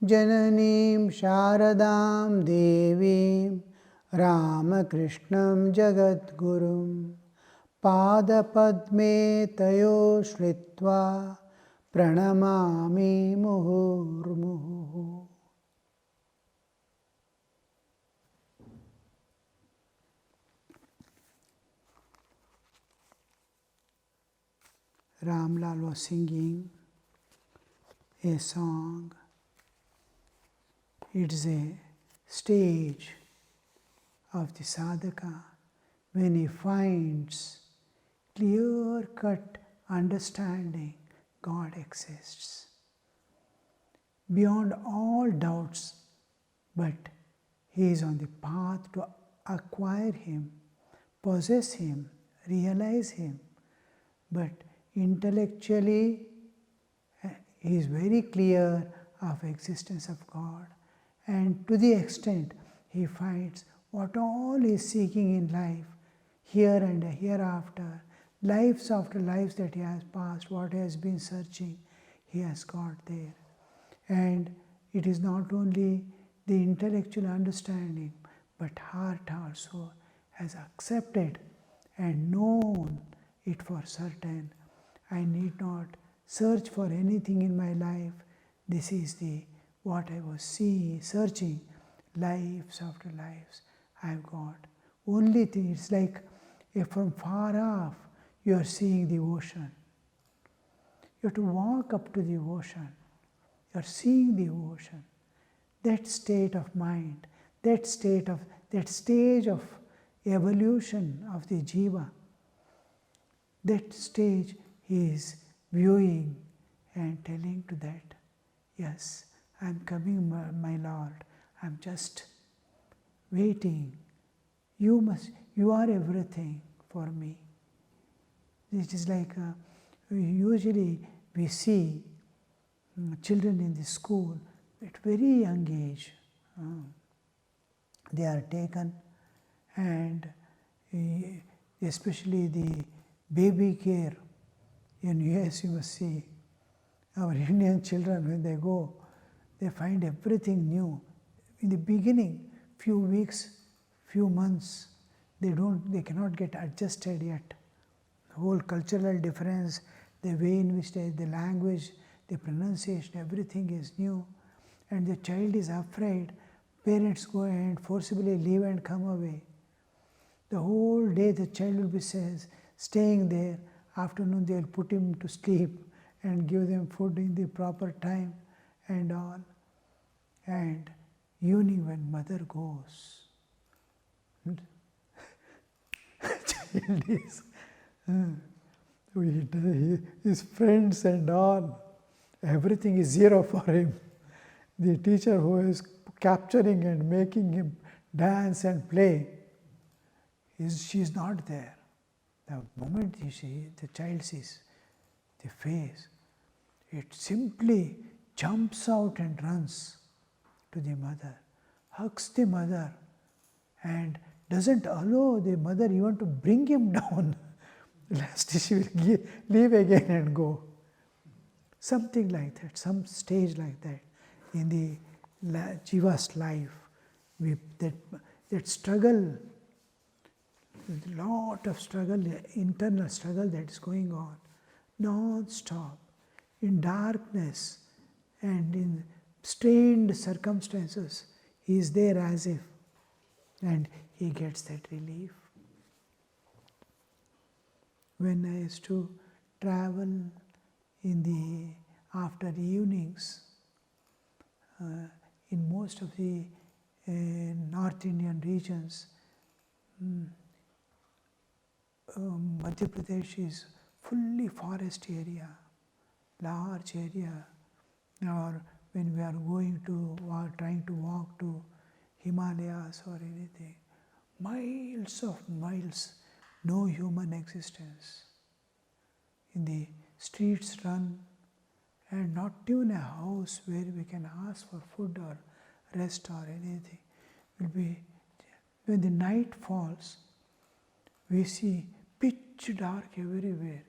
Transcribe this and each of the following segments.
Jananim Sharadam Devim Ramakrishna Jagadgurum Padapadme Tayo Shritva Pranamami Muhurmuhu. Ramlal was singing a song. It's a stage of the sadhaka when he finds clear-cut understanding God exists beyond all doubts, but he is on the path to acquire Him, possess Him, realize Him, but intellectually he is very clear of existence of God, and to the extent he finds what all he is seeking in life, here and hereafter, lives after lives that he has passed, what he has been searching, he has got there. And it is not only the intellectual understanding, but heart also has accepted and known it for certain. I need not search for anything in my life. This is what I was searching, lives after lives I've got. Only thing, it's like if from far off you are seeing the ocean. You have to walk up to the ocean. You are seeing the ocean. That state of mind, that stage of evolution of the jiva, that stage he is viewing and telling to that, yes, I am coming, my Lord, I am just waiting. You are everything for me. It is like usually we see children in the school at very young age. They are taken, and especially the baby care. In US you must see our Indian children, when they go, they find everything new. In the beginning, few weeks, few months, they cannot get adjusted yet. The whole cultural difference, the way in which the language, the pronunciation, everything is new, and the child is afraid. Parents go and forcibly leave and come away. The whole day the child will be staying there. Afternoon they will put him to sleep and give them food in the proper time and all. And evening when mother goes, child is his friends and all, everything is zero for him. The teacher who is capturing and making him dance and play, she is not there. The moment the child sees the face, it simply jumps out and runs to the mother, hugs the mother, and doesn't allow the mother even to bring him down, lest she will leave again and go. Something like that, some stage like that in the jiva's life, that struggle, a lot of struggle, internal struggle that is going on, non-stop, in darkness and in strained circumstances. He is there as if, and he gets that relief. When I used to travel after evenings, in most of the North Indian regions, Madhya Pradesh is fully forest area, large area. Or when we are trying to walk to Himalayas or anything, miles of miles, no human existence. In the streets run, and not even a house where we can ask for food or rest or anything. Will be when the night falls, we see pitch dark everywhere.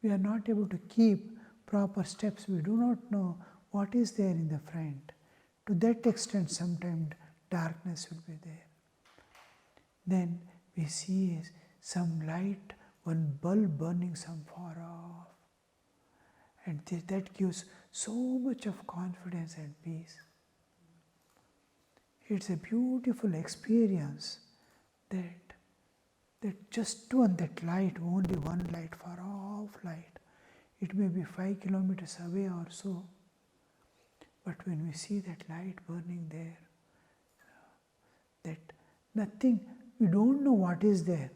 We are not able to keep proper steps. We do not know what is there in the front. To that extent, sometimes darkness will be there. Then we see some light, one bulb burning some far off. And that gives so much of confidence and peace. It's a beautiful experience that just one, that light, only one light, far off light. It may be 5 kilometers away or so. But when we see that light burning there, that nothing, we don't know what is there,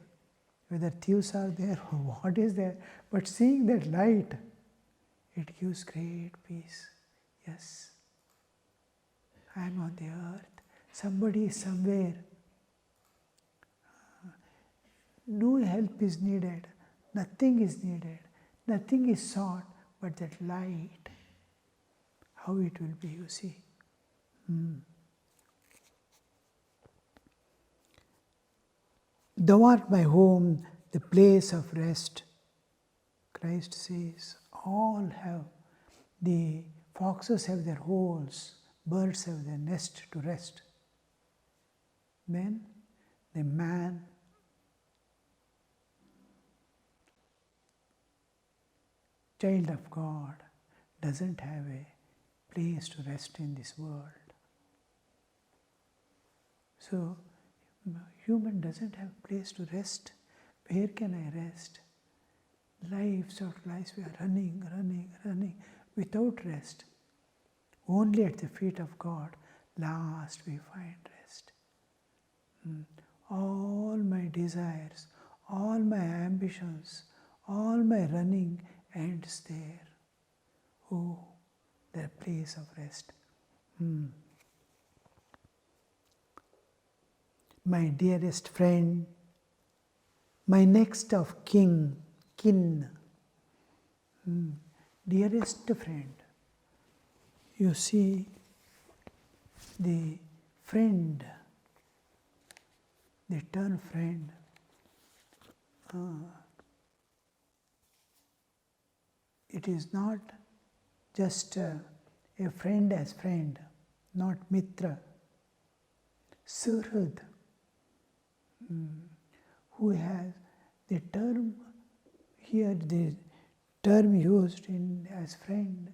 whether thieves are there or what is there, but seeing that light, it gives great peace. Yes, I am on the earth, somebody is somewhere. No help is needed, nothing is needed, nothing is sought, but that light, how it will be, you see. Thou art my home, the place of rest. Christ says, all have, the foxes have their holes, birds have their nest to rest. Then the man, child of God, doesn't have a place to rest in this world. So, human doesn't have a place to rest. Where can I rest? Lives of lives, we are running without rest. Only at the feet of God, last we find rest. All my desires, all my ambitions, all my running ends there. Oh, the place of rest. My dearest friend, my next of kin, dearest friend. You see, the friend, the term friend, it is not just a friend as friend, not mitra. Suhrad, who has the term here, the term used as friend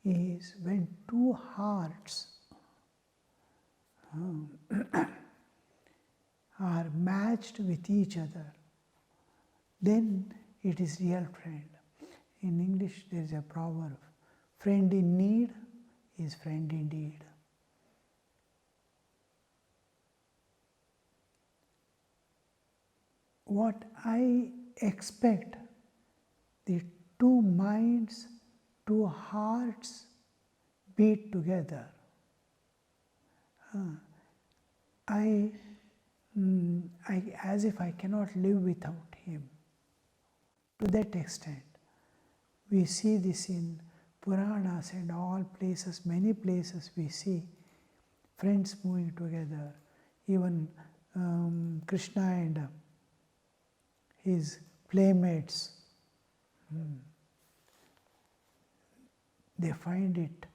is when two hearts are matched with each other, then it is real friend. In English there is a proverb, friend in need is friend indeed. What I expect, the two minds, two hearts beat together. As if I cannot live without him. To that extent, we see this in Puranas and all places, many places we see friends moving together. Even Krishna and his playmates, they find it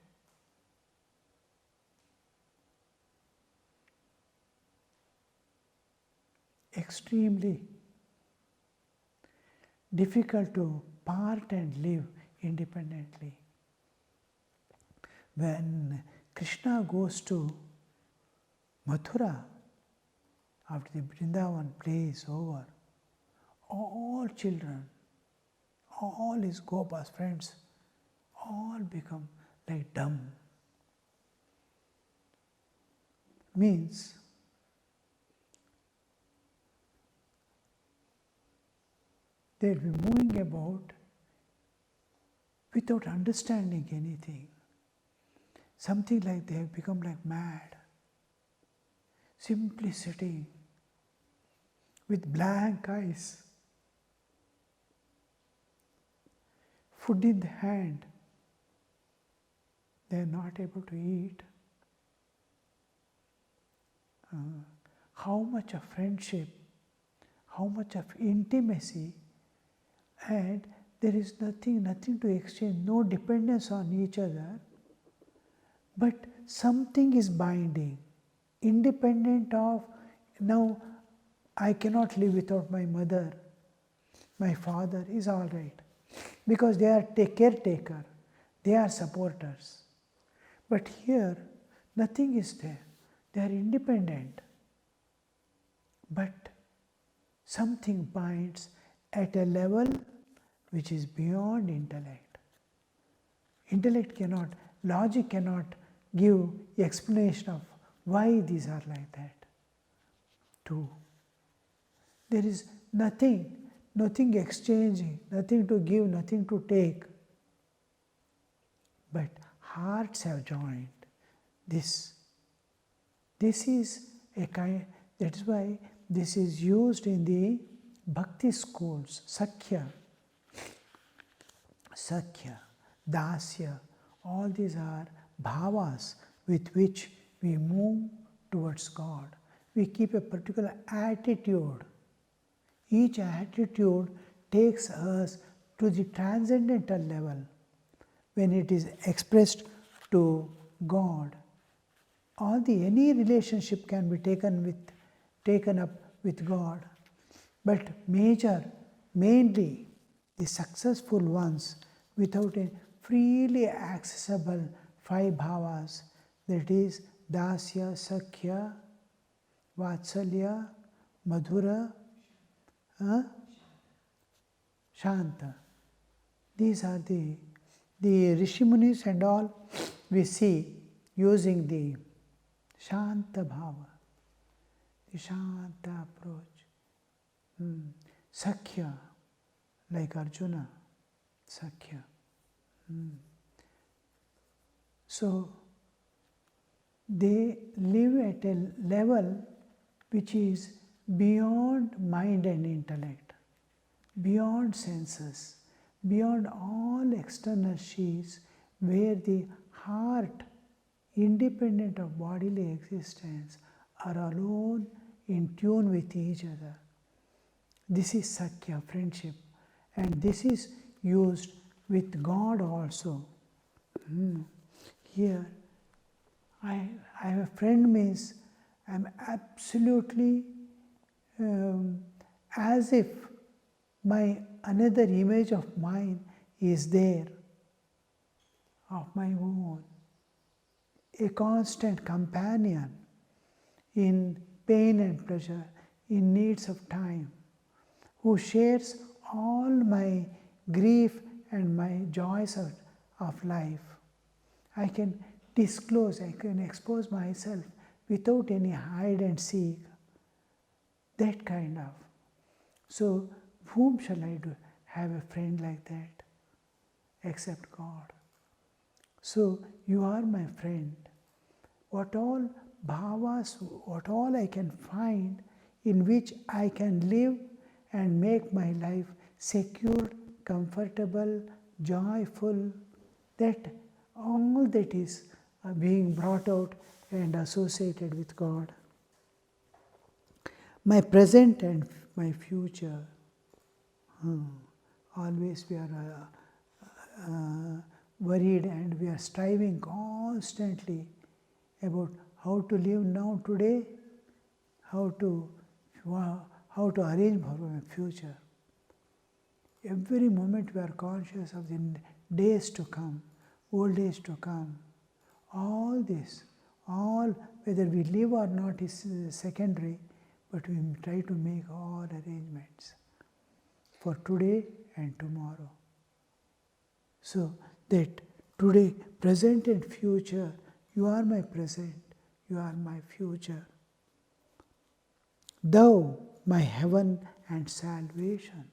extremely difficult to part and live independently. When Krishna goes to Mathura, after the Vrindavan play is over, all children, all his Gopas friends, all become like dumb. Means they'll be moving about without understanding anything. Something like they have become like mad. Simply sitting with blank eyes, food in the hand, they are not able to eat. How much of friendship, how much of intimacy, and there is nothing to exchange, no dependence on each other, But something is binding, independent of, now I cannot live without my mother, my father is all right. Because they are caretaker, they are supporters. But here, nothing is there. They are independent. But something binds at a level which is beyond intellect. Intellect cannot, logic cannot give explanation of why these are like that. 2. There is nothing exchanging, nothing to give, nothing to take. But hearts have joined. This is a kind, that is why this is used in the bhakti schools, Sakhya, Dasya, all these are bhavas with which we move towards God. We keep a particular attitude. Each attitude takes us to the transcendental level. When it is expressed to God, any relationship can be taken up with God. But mainly the successful ones, without a freely accessible 5 bhavas, that is Dasya, Sakhya, Vatsalya, Madhura, Shanta. These are the Rishi Munis and all we see using the Shanta Bhava, the Shanta approach. Sakhya, like Arjuna, Sakhya. So, they live at a level which is beyond mind and intellect, beyond senses, beyond all external sheets, where the heart, independent of bodily existence, are alone in tune with each other. This is Sakhya, friendship, and this is used with God also. Here, I have a friend means I am absolutely as if my another image of mine is there, of my own, a constant companion in pain and pleasure, in needs of time, who shares all my grief and my joys of life. I can disclose, I can expose myself without any hide and seek. That kind of. So, whom shall I have a friend like that? Except God. So, you are my friend. What all bhavas, what all I can find in which I can live and make my life secure, comfortable, joyful, that all that is being brought out and associated with God. My present and my future. Always we are worried and we are striving constantly about how to live now today, how to arrange for my future. Every moment we are conscious of the days to come, old days to come. All this, whether we live or not is secondary, but we try to make all arrangements for today and tomorrow. So that today, present and future, you are my present, you are my future. Thou, my heaven and salvation.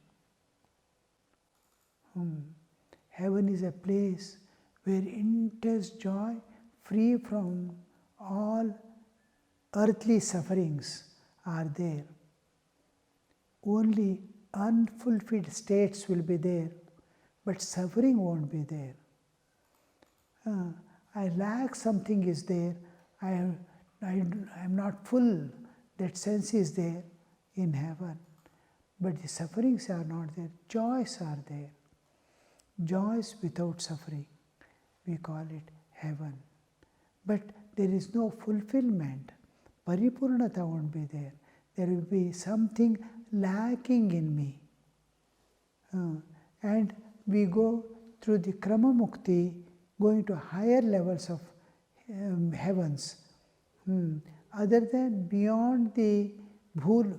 Heaven is a place where intense joy, free from all earthly sufferings, are there. Only unfulfilled states will be there, but suffering won't be there. I lack something is there, I am not full, that sense is there in heaven. But the sufferings are not there, joys are there. Joys without suffering, we call it heaven. but there is no fulfillment. Paripurnata won't be there. There will be something lacking in me. And we go through the Krama Mukti, going to higher levels of heavens. Other than beyond the Bhuva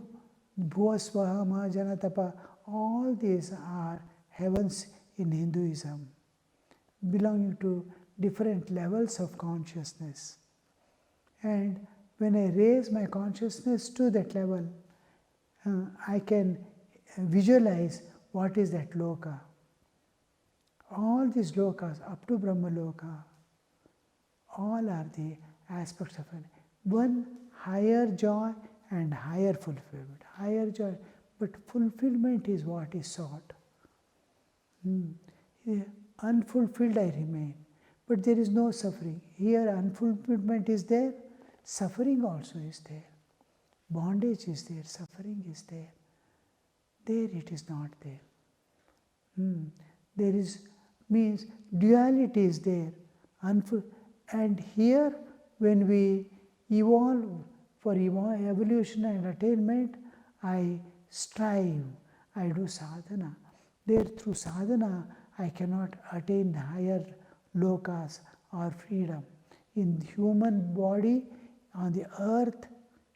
Swaha Mahajanatapa, all these are heavens in Hinduism, belonging to different levels of consciousness. And when I raise my consciousness to that level, I can visualize what is that loka. All these lokas, up to Brahma Loka, all are the aspects of one higher joy and higher fulfillment. Higher joy, but fulfillment is what is sought. Unfulfilled I remain, but there is no suffering. Here unfulfillment is there, suffering also is there. Bondage is there, suffering is there. There it is not there. There is, means duality is there. And here when we evolve for evolution and attainment, I strive, I do sadhana. There through sadhana I cannot attain higher lokas or freedom. In human body, on the earth,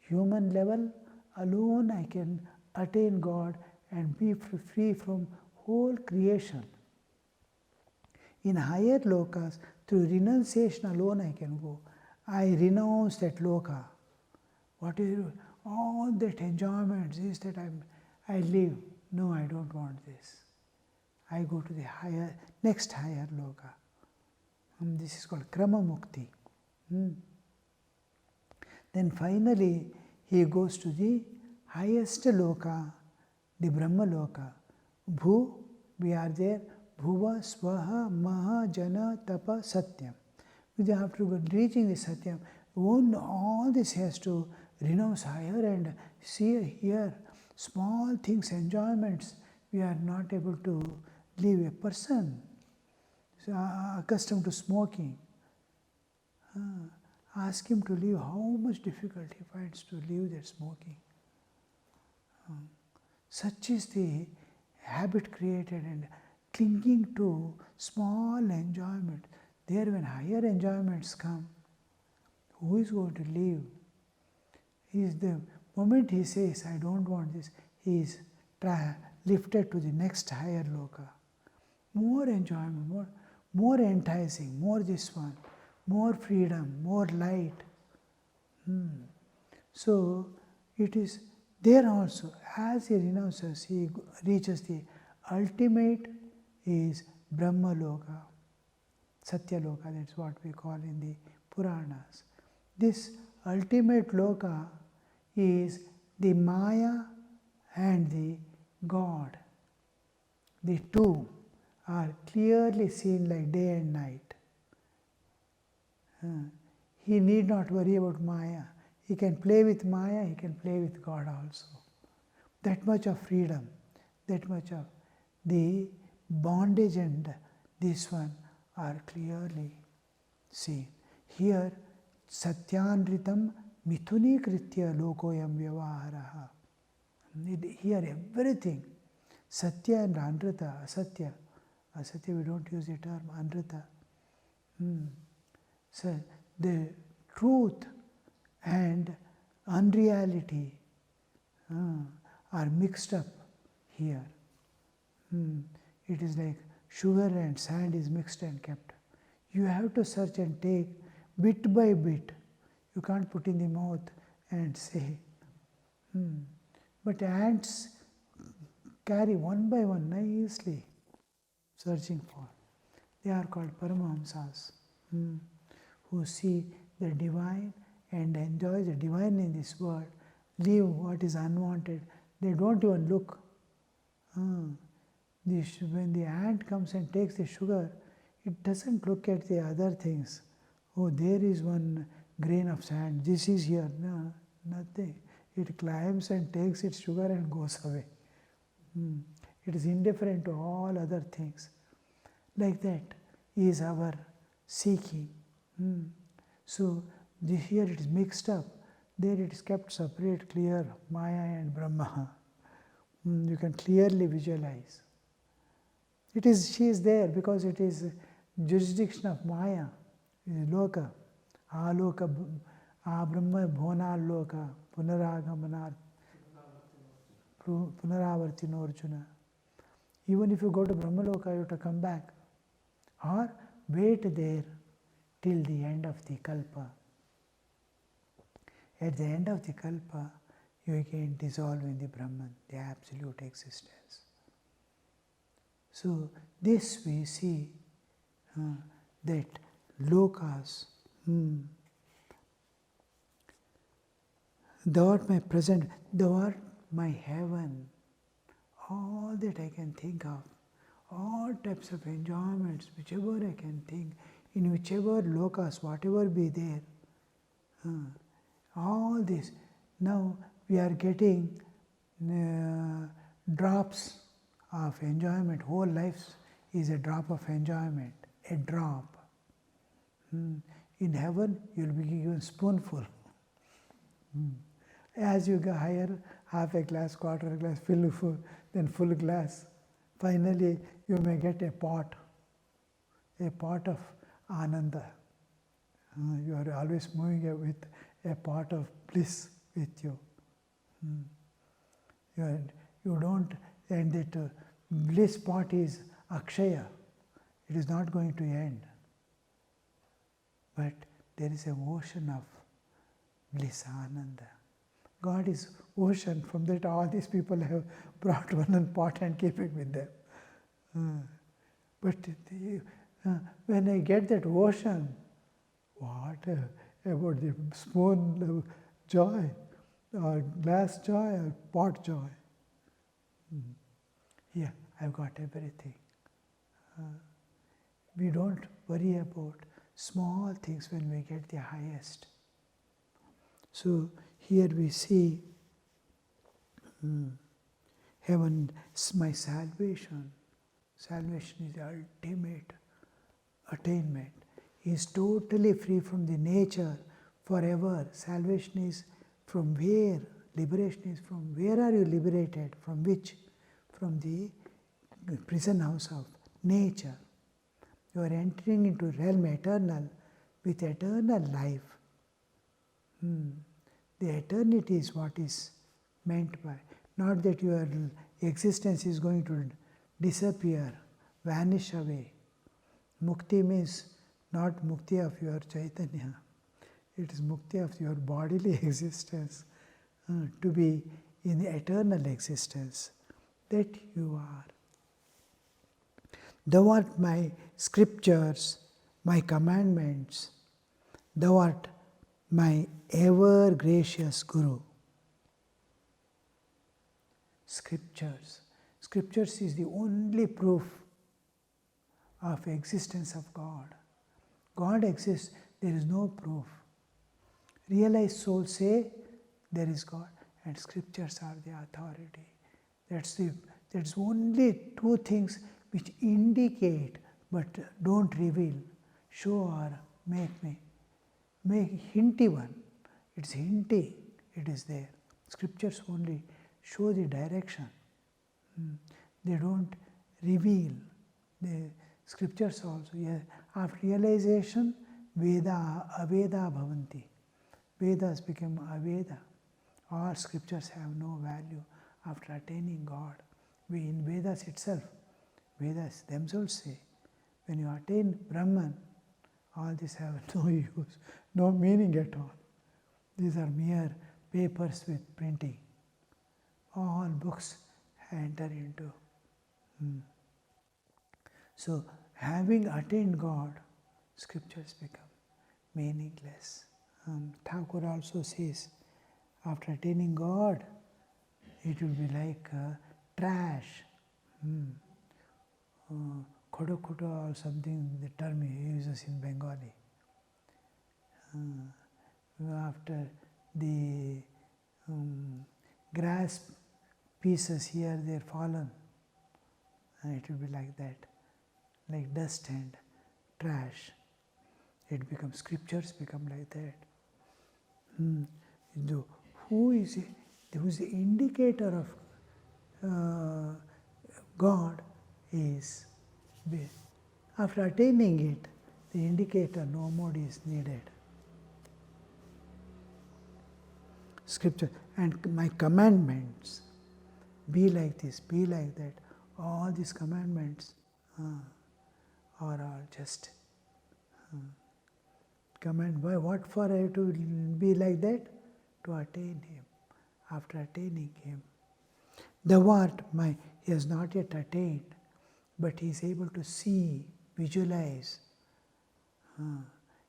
human level, alone I can attain God and be free from whole creation. In higher lokas, through renunciation alone I can go. I renounce that loka. What is all that enjoyment is that I live. No, I don't want this. I go to the next higher loka. This is called Krama Mukti. Then finally he goes to the highest loka, the Brahma Loka. Bhu, we are there. Bhuva, Swaha, Maha, Jana, Tapa, Satyam. After reaching the Satyam, all this has to renounce higher and see here small things, enjoyments. We are not able to live. A person accustomed to smoking, ask him to leave, how much difficult he finds to leave that smoking. Such is the habit created, and clinging to small enjoyment. There when higher enjoyments come, who is going to leave? The moment he says, I don't want this, he is lifted to the next higher loka. More enjoyment, more enticing, more this one, more freedom, more light. So it is there also, as he renounces, he reaches the ultimate is Brahma Loka, Satya Loka, that's what we call in the Puranas. This ultimate Loka is the Maya and the God. The two are clearly seen like day and night. He need not worry about Maya. He can play with Maya, he can play with God also. That much of freedom, that much of the bondage and this one are clearly seen. Here, Satyanritam Mithuni-kritya lokoyam vyavaharaha. Here everything, Satya and Anrita, Asatya. Asatya we don't use the term, Anrita. So the truth and unreality are mixed up here. It is like sugar and sand is mixed and kept. You have to search and take bit by bit. You can't put in the mouth and say. But ants carry one by one nicely, searching for. They are called Paramahamsas, who see the divine and enjoy the divine in this world, leave what is unwanted. They don't even look. When the ant comes and takes the sugar, it doesn't look at the other things. Oh, there is one grain of sand, this is here. No, nothing. It climbs and takes its sugar and goes away. It is indifferent to all other things. Like that is our seeking. So here it is mixed up, there it is kept separate, clear, Maya and Brahma. You can clearly visualize. She is there because it is jurisdiction of Maya, it is Loka. Aloka, Brahma, Bhona Loka, Punaravartino Arjuna. Even if you go to Brahmaloka, you have to come back. Or wait there till the end of the Kalpa. At the end of the Kalpa, you again dissolve in the Brahman, the absolute existence. So this we see that lokas, thou art my present, thou art my heaven, all that I can think of, all types of enjoyments, whichever I can think, in whichever lokas, whatever be there, all this. Now we are getting drops of enjoyment. Whole life is a drop of enjoyment, a drop. In heaven, you will be given spoonful. As you go higher, half a glass, quarter a glass, then full glass. Finally, you may get a pot of ananda. You are always moving with a pot of bliss with you. You don't, and that bliss pot is akshaya. It is not going to end. But there is an ocean of bliss, ananda. God is ocean. From that, all these people have brought one pot and keep it with them. But when I get that ocean, what about the spoon joy, or glass joy, or pot joy? Yeah, I've got everything. We don't worry about small things when we get the highest. So here we see heaven is my salvation. Salvation is the ultimate attainment. He is totally free from the nature forever. Salvation is from where? Liberation is from where are you liberated? From which? From the prison house of nature. You are entering into realm eternal with eternal life. The eternity is what is meant by, not that your existence is going to disappear, vanish away. Mukti means not mukti of your Chaitanya, it is mukti of your bodily existence, to be in the eternal existence that you are. Thou art my scriptures, my commandments, thou art my ever gracious Guru. Scriptures. Scriptures is the only proof of existence of God. God exists, there is no proof. Realized souls say there is God, and scriptures are the authority. That's only two things which indicate but don't reveal. Show or make hinty one. It's hinting, it is there. Scriptures only show the direction. They don't reveal. The scriptures also, yeah, after realization, Veda, Aveda bhavanti. Vedas become Aveda. All scriptures have no value after attaining God. In Vedas itself, Vedas themselves say, when you attain Brahman, all these have no use, no meaning at all. These are mere papers with printing. All books enter into. So, having attained God, scriptures become meaningless. Thakur also says, after attaining God, it will be like trash. Khodo khodo or something, the term he uses in Bengali. After the grass pieces here, they are fallen. It will be like that, like dust and trash. it becomes, scriptures become like that. Who is the indicator of God is, after attaining it, the indicator no more is needed. Scripture, and my commandments, be like this, be like that. All these commandments are all just command. Why? What for I have to be like that? To attain Him. After attaining Him, the what he has not yet attained, but he is able to see, visualize.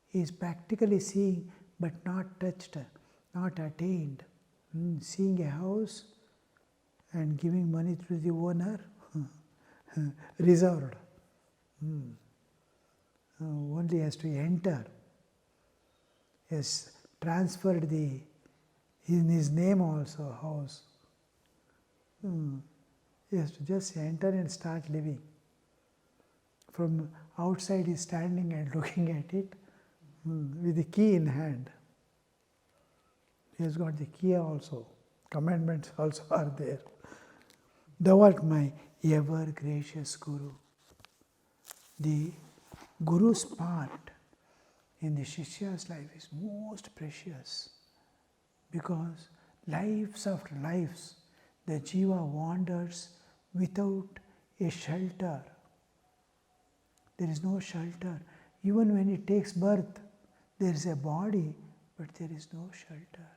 He is practically seeing, but not touched, not attained. Seeing a house and giving money to the owner, reserved. Only has to enter. He has transferred in his name also, house. He has to just enter and start living. From outside he is standing and looking at it with the key in hand. He has got the key also. Commandments also are there. Thou art my ever gracious Guru. The Guru's part in the Shishya's life is most precious, because lives after lives the Jiva wanders without a shelter. There is no shelter. Even when it takes birth, there is a body, but there is no shelter.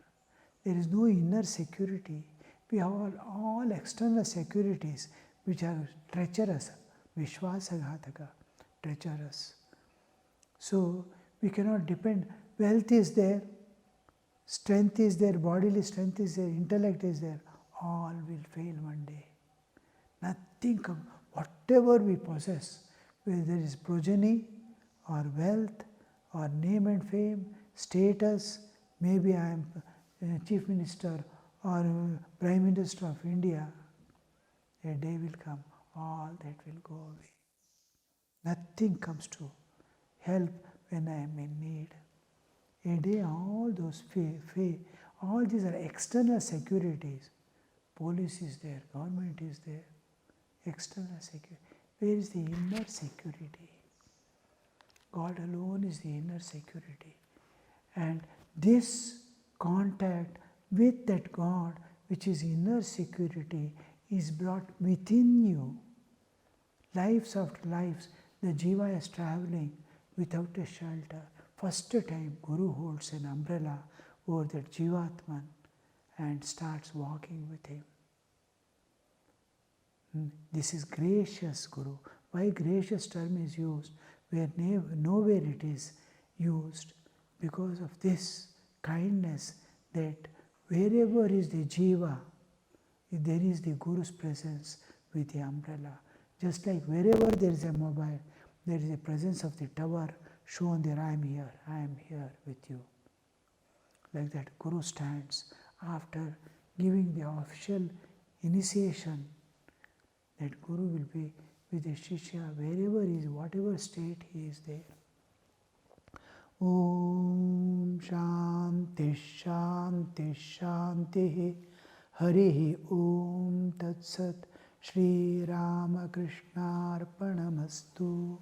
There is no inner security. We have all external securities which are treacherous, vishwasaghataka, treacherous. So we cannot depend. Wealth is there, strength is there, bodily strength is there, intellect is there. All will fail one day. Nothing comes. Whatever we possess, whether there is progeny or wealth or name and fame, status, maybe I am Chief Minister or Prime Minister of India, a day will come, all that will go away. Nothing comes to help when I am in need. A day all those all these are external securities. Police is there, government is there, external security. Where is the inner security? God alone is the inner security. And this contact with that God, which is inner security, is brought within you. Lives after lives, the Jiva is traveling without a shelter. First time Guru holds an umbrella over that Jivatman and starts walking with him. This is gracious Guru. Why gracious term is used? Where nowhere it is used, because of this kindness, that wherever is the Jiva, there is the Guru's presence with the umbrella. Just like wherever there is a mobile, there is a presence of the tower shown there, I am here with you. Like that, Guru stands after giving the official initiation, that Guru will be with the Shishya wherever he is, whatever state he is there. Om Shanti Shanti Shanti Harihi Om Tat Sat Shri Ramakrishna Arpanamastu.